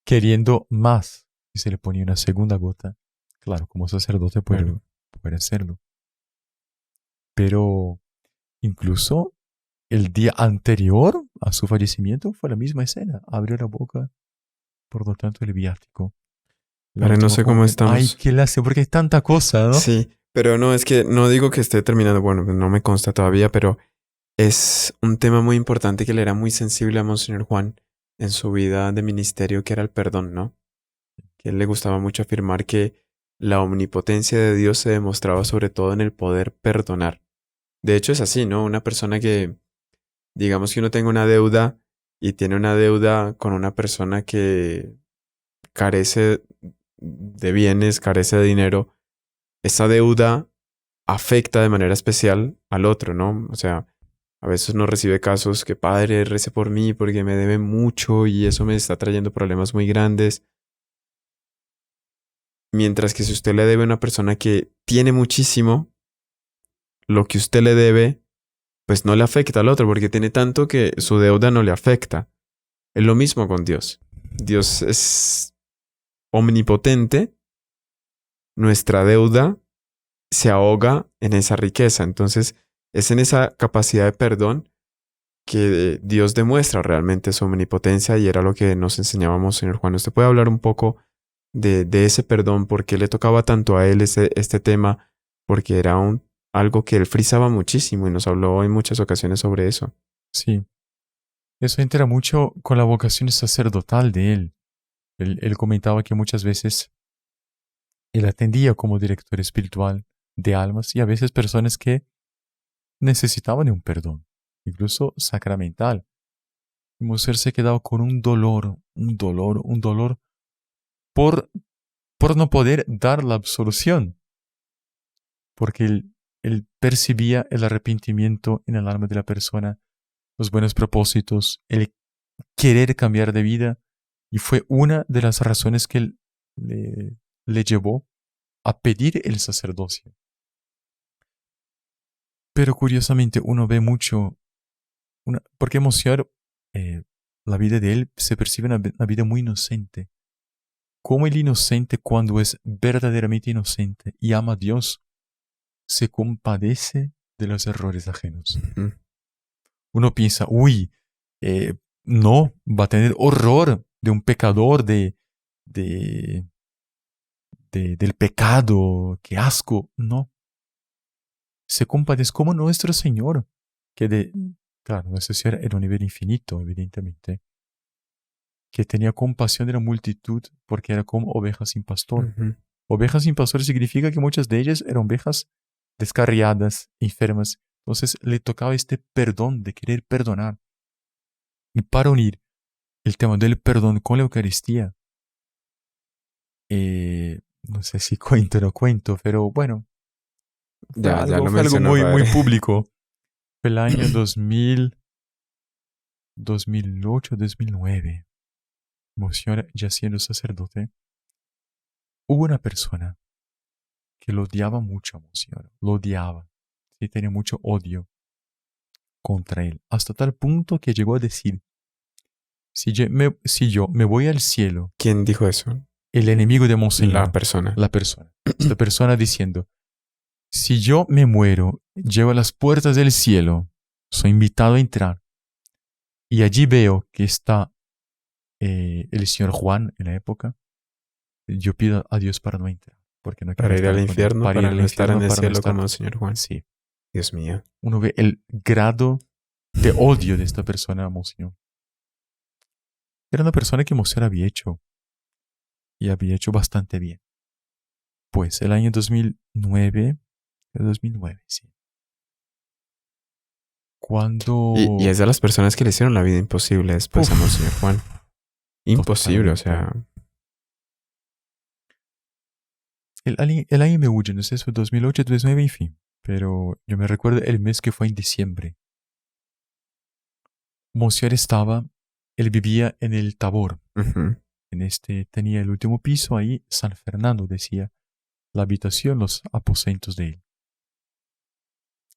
queriendo más. Y se le ponía una segunda gota. Claro, como sacerdote puede hacerlo. Pero incluso el día anterior a su fallecimiento fue la misma escena. Abrió la boca, por lo tanto, el viático. Pero no sé cómo estamos. Ay, qué lástima, porque hay tanta cosa, ¿no? Sí, pero no, es que no digo que esté terminando, bueno, no me consta todavía, pero es un tema muy importante que le era muy sensible a Monseñor Juan en su vida de ministerio, que era el perdón, ¿no? Que a él le gustaba mucho afirmar que la omnipotencia de Dios se demostraba sobre todo en el poder perdonar. De hecho es así, ¿no? Una persona que, digamos que uno tenga una deuda y tiene una deuda con una persona que carece de bienes, carece de dinero, esa deuda afecta de manera especial al otro, ¿no? O sea, a veces uno recibe casos que padre, rece por mí porque me debe mucho y eso me está trayendo problemas muy grandes. Mientras que si usted le debe a una persona que tiene muchísimo, lo que usted le debe, pues no le afecta al otro porque tiene tanto que su deuda no le afecta. Es lo mismo con Dios. Dios es omnipotente. Nuestra deuda se ahoga en esa riqueza. Entonces, es en esa capacidad de perdón que Dios demuestra realmente su omnipotencia y era lo que nos enseñábamos, señor Juan. ¿Usted puede hablar un poco de ese perdón? ¿Por qué le tocaba tanto a él este tema? Porque era algo que él frisaba muchísimo y nos habló en muchas ocasiones sobre eso. Sí. Eso entra mucho con la vocación sacerdotal de él. Él comentaba que muchas veces él atendía como director espiritual de almas y a veces personas que necesitaban de un perdón, incluso sacramental. Y Monseñor se quedaba con un dolor por no poder dar la absolución. Porque él percibía el arrepentimiento en el alma de la persona, los buenos propósitos, el querer cambiar de vida. Y fue una de las razones que él le llevó a pedir el sacerdocio. Pero curiosamente uno ve mucho, porque Monseñor, la vida de él se percibe una vida muy inocente. Como el inocente, cuando es verdaderamente inocente y ama a Dios, se compadece de los errores ajenos. Uno piensa, no, va a tener horror de un pecador, del pecado, qué asco. No. Se compadece como nuestro Señor, claro, nuestro Señor era un nivel infinito, evidentemente, que tenía compasión de la multitud porque era como ovejas sin pastor. Ujú. Ovejas sin pastor significa que muchas de ellas eran ovejas descarriadas, enfermas. Entonces le tocaba este perdón, de querer perdonar. Y para unir el tema del perdón con la Eucaristía, no sé si cuento o no cuento, pero bueno, Ya lo fue algo mencionó, muy, muy padre. público. Fue el año 2008, 2009. Monseñor, ya siendo sacerdote, hubo una persona que lo odiaba mucho a Monseñor. Lo odiaba. Sí, tenía mucho odio contra él. Hasta tal punto que llegó a decir, si yo me voy al cielo, ¿Quién dijo eso? el enemigo de Monseñor, La persona. la persona. Esta persona diciendo, si yo me muero, llego a las puertas del cielo, soy invitado a entrar, y allí veo que está el señor Juan en la época, yo pido a Dios para no entrar, porque no quiero Para ir estar al con él. infierno, Para ir para al no estar en infierno, el para no cielo estar- como el señor Juan. Sí, Dios mío. uno ve el grado de odio de esta persona a Monseñor. Era una persona que Monseñor había hecho, y había hecho bastante bien. Pues el año 2009, sí. Cuando... Y es de las personas que le hicieron la vida imposible después a Uf. Monseñor Juan. Imposible, o sea. El año me huye, no sé si fue 2008, 2009, en fin. Pero yo me recuerdo el mes que fue en diciembre. Monseñor él vivía en el Tabor. Ujú. Tenía el último piso ahí, San Fernando, decía, la habitación, los aposentos de él.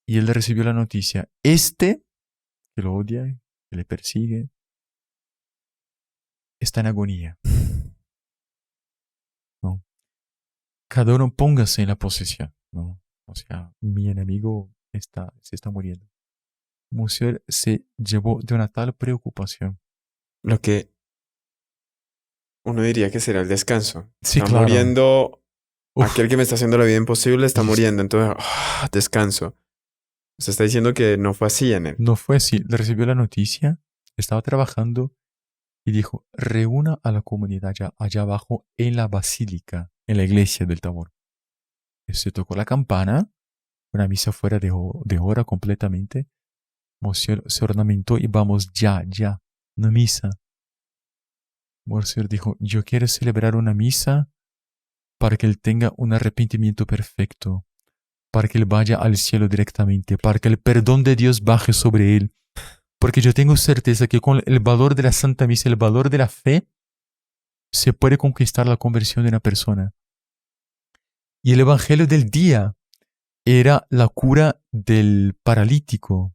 Y él recibió la noticia, que lo odia, que le persigue, está en agonía. ¿No? Cada uno póngase en la posición, ¿no? O sea, mi enemigo se está muriendo. Monseñor se llevó de una tal preocupación. Lo que uno diría que será el descanso. Sí, Está claro. muriendo. Uf. Aquel que me está haciendo la vida imposible está Sí. muriendo. Entonces, descanso. Usted está diciendo que no fue así en él. No fue así. Le recibió la noticia, estaba trabajando y dijo, reúna a la comunidad allá abajo en la basílica, en la iglesia del Tabor. Se tocó la campana, una misa fuera de hora completamente. Monseñor se ornamentó y vamos ya, una misa. Monseñor dijo, yo quiero celebrar una misa para que él tenga un arrepentimiento perfecto, para que él vaya al cielo directamente, para que el perdón de Dios baje sobre él. Porque yo tengo certeza que con el valor de la Santa Misa, el valor de la fe, se puede conquistar la conversión de una persona. Y el evangelio del día era la cura del paralítico,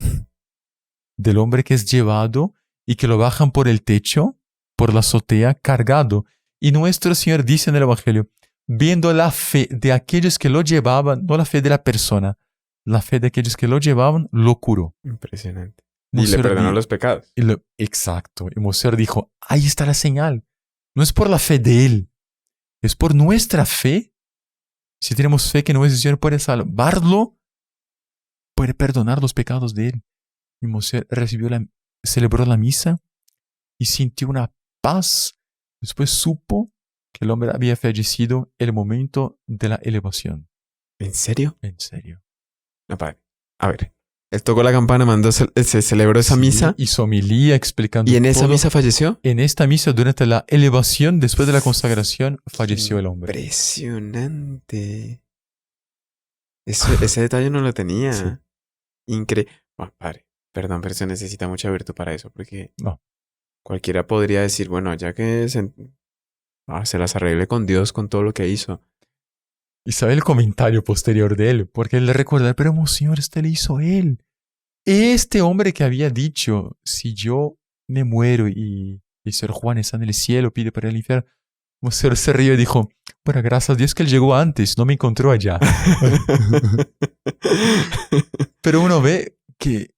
del hombre que es llevado y que lo bajan por el techo, por la azotea, cargado. Y nuestro Señor dice en el evangelio, viendo la fe de aquellos que lo llevaban, no la fe de la persona, la fe de aquellos que lo llevaban, lo curó. Impresionante. Y le Monseñor perdonó los pecados. Exacto. Y Monseñor dijo, ahí está la señal. No es por la fe de él, es por nuestra fe. Si tenemos fe que nuestro Señor puede salvarlo, puede perdonar los pecados de él. Y Monseñor celebró la misa y sintió una paz. Después supo que el hombre había fallecido en el momento de la elevación. ¿En serio? En serio. No, padre. A ver. Él tocó la campana, se celebró esa Sí, misa. hizo homilía explicando ¿Y en esa todo. misa falleció? En esta misa, durante la elevación, después de la consagración, falleció el hombre. Impresionante. Ese detalle no lo tenía. Sí. Increíble. Padre, perdón, pero se necesita mucha virtud para eso, porque No. cualquiera podría decir, bueno, ya que se las arregle con Dios con todo lo que hizo. Y sabe el comentario posterior de él, porque él le recuerda, pero Monseñor, le hizo él. Este hombre que había dicho, si yo me muero y Sir Juan está en el cielo, pide para el infierno, Monseñor se rió y dijo, bueno, gracias a Dios que él llegó antes, no me encontró allá. Pero uno ve que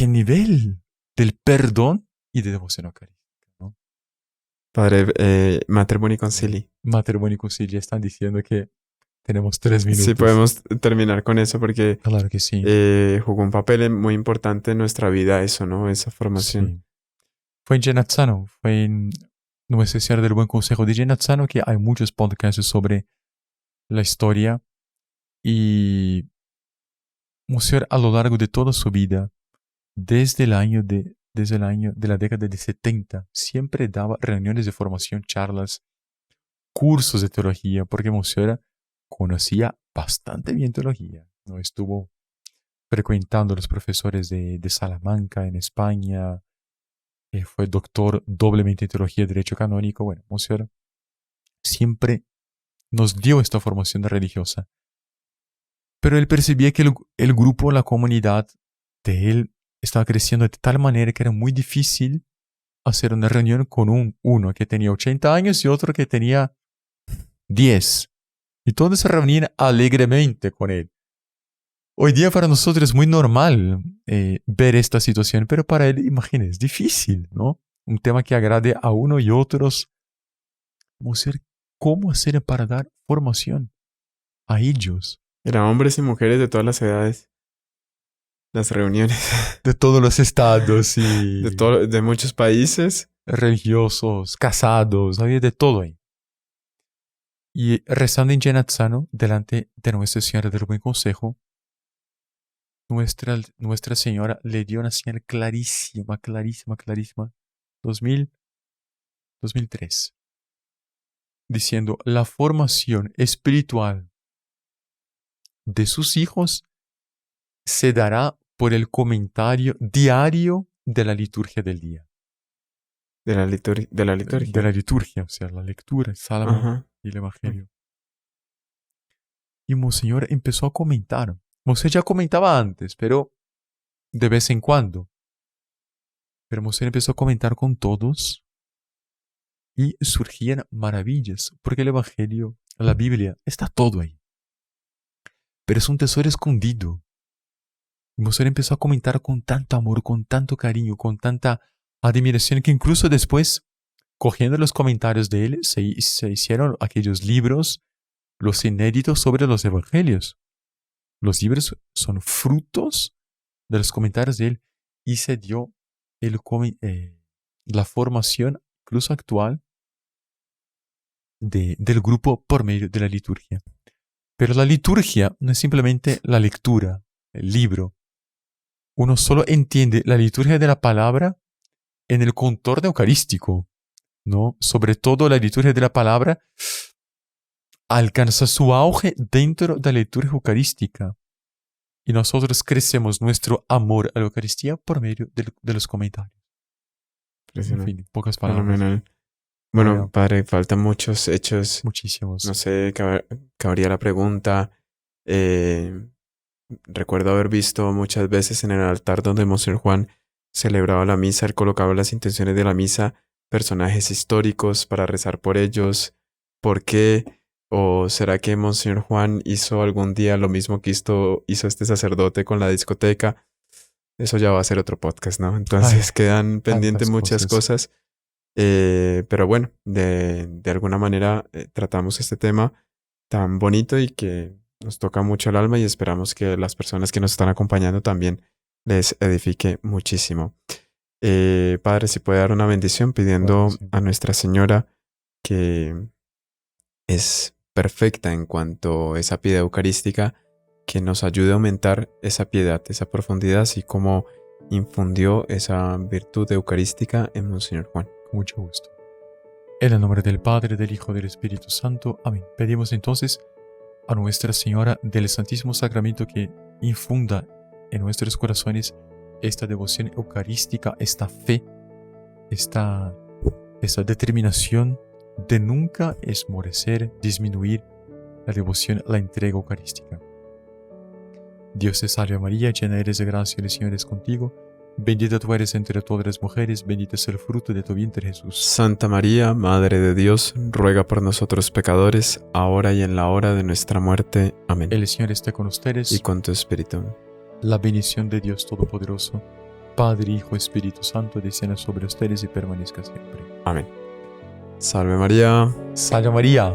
nivel del perdón y de devoción eucarística, ¿no? Padre, Mater Boni Concili. Mater Boni Concili están diciendo que tenemos 3 minutos. Sí, podemos terminar con eso porque Claro que sí. jugó un papel muy importante en nuestra vida eso, ¿no? Esa formación. Sí. Fue en Genazzano, fue en Nuestra Señora del Buen Consejo de Genazzano, que hay muchos podcasts sobre la historia. Y Monseñor, a lo largo de toda su vida, desde el año de la década de 70, siempre daba reuniones de formación, charlas, cursos de teología, porque Monseñor conocía bastante bien teología, ¿no? Estuvo frecuentando a los profesores de Salamanca en España, fue doctor doblemente en teología y derecho canónico. Bueno, Monseñor siempre nos dio esta formación religiosa. Pero él percibía que el grupo, la comunidad de él estaba creciendo de tal manera que era muy difícil hacer una reunión con uno que tenía 80 años y otro que tenía 10. Y todos se reunían alegremente con él. Hoy día para nosotros es muy normal ver esta situación, pero para él, imagínense, es difícil, ¿no? Un tema que agrade a uno y otros. ¿Cómo hacer para dar formación a ellos? Eran hombres y mujeres de todas las edades. Las reuniones. De todos los estados y... de muchos países. Religiosos, casados, había de todo ahí. Y rezando en Genazzano, delante de Nuestra Señora del Buen Consejo, Nuestra Señora le dio una señal clarísima, 2003, diciendo, la formación espiritual de sus hijos se dará por el comentario diario de la liturgia del día. De la liturgia. De la liturgia, o sea, la lectura, el salmo y el evangelio. Y Monseñor empezó a comentar. Monseñor ya comentaba antes, pero de vez en cuando. Pero Monseñor empezó a comentar con todos y surgían maravillas, porque el evangelio, la Biblia, está todo ahí. Pero es un tesoro escondido. Y Monseñor empezó a comentar con tanto amor, con tanto cariño, con tanta admiración, que incluso después, cogiendo los comentarios de él, se hicieron aquellos libros, los inéditos sobre los evangelios. Los libros son frutos de los comentarios de él y se dio la formación, incluso actual, del grupo por medio de la liturgia. Pero la liturgia no es simplemente la lectura, el libro. Uno solo entiende la liturgia de la palabra en el contorno eucarístico, ¿no? Sobre todo la liturgia de la palabra alcanza su auge dentro de la liturgia eucarística. Y nosotros crecemos nuestro amor a la Eucaristía por medio de los comentarios. En fin, pocas palabras. Fenomenal. Bueno, padre, faltan muchos hechos. Muchísimos. No sé, cabría la pregunta. Recuerdo haber visto muchas veces en el altar donde Monseñor Juan celebraba la misa, él colocaba las intenciones de la misa, personajes históricos para rezar por ellos. ¿Por qué? ¿O será que Monseñor Juan hizo algún día lo mismo que hizo este sacerdote con la discoteca? Eso ya va a ser otro podcast, ¿no? Entonces quedan pendientes muchas cosas. Pero bueno, de alguna manera tratamos este tema tan bonito y que nos toca mucho el alma y esperamos que las personas que nos están acompañando también les edifique muchísimo. Padre, si puede dar una bendición pidiendo a Nuestra Señora, que es perfecta en cuanto a esa piedad eucarística, que nos ayude a aumentar esa piedad, esa profundidad, así como infundió esa virtud eucarística en Monseñor Juan. Con mucho gusto. En el nombre del Padre, del Hijo y del Espíritu Santo. Amén. Pedimos entonces a Nuestra Señora del Santísimo Sacramento que infunda en nuestros corazones esta devoción eucarística, esta fe, esta determinación de nunca esmorecer, disminuir la devoción, la entrega eucarística. Dios te salve María, llena eres de gracia, el Señor es contigo. Bendita tú eres entre todas las mujeres, bendito es el fruto de tu vientre Jesús. Santa María, Madre de Dios, ruega por nosotros pecadores, ahora y en la hora de nuestra muerte. Amén. El Señor esté con ustedes. Y con tu espíritu. La bendición de Dios Todopoderoso, Padre, Hijo, Espíritu Santo, descienda sobre ustedes y permanezca siempre. Amén. Salve María. Salve María.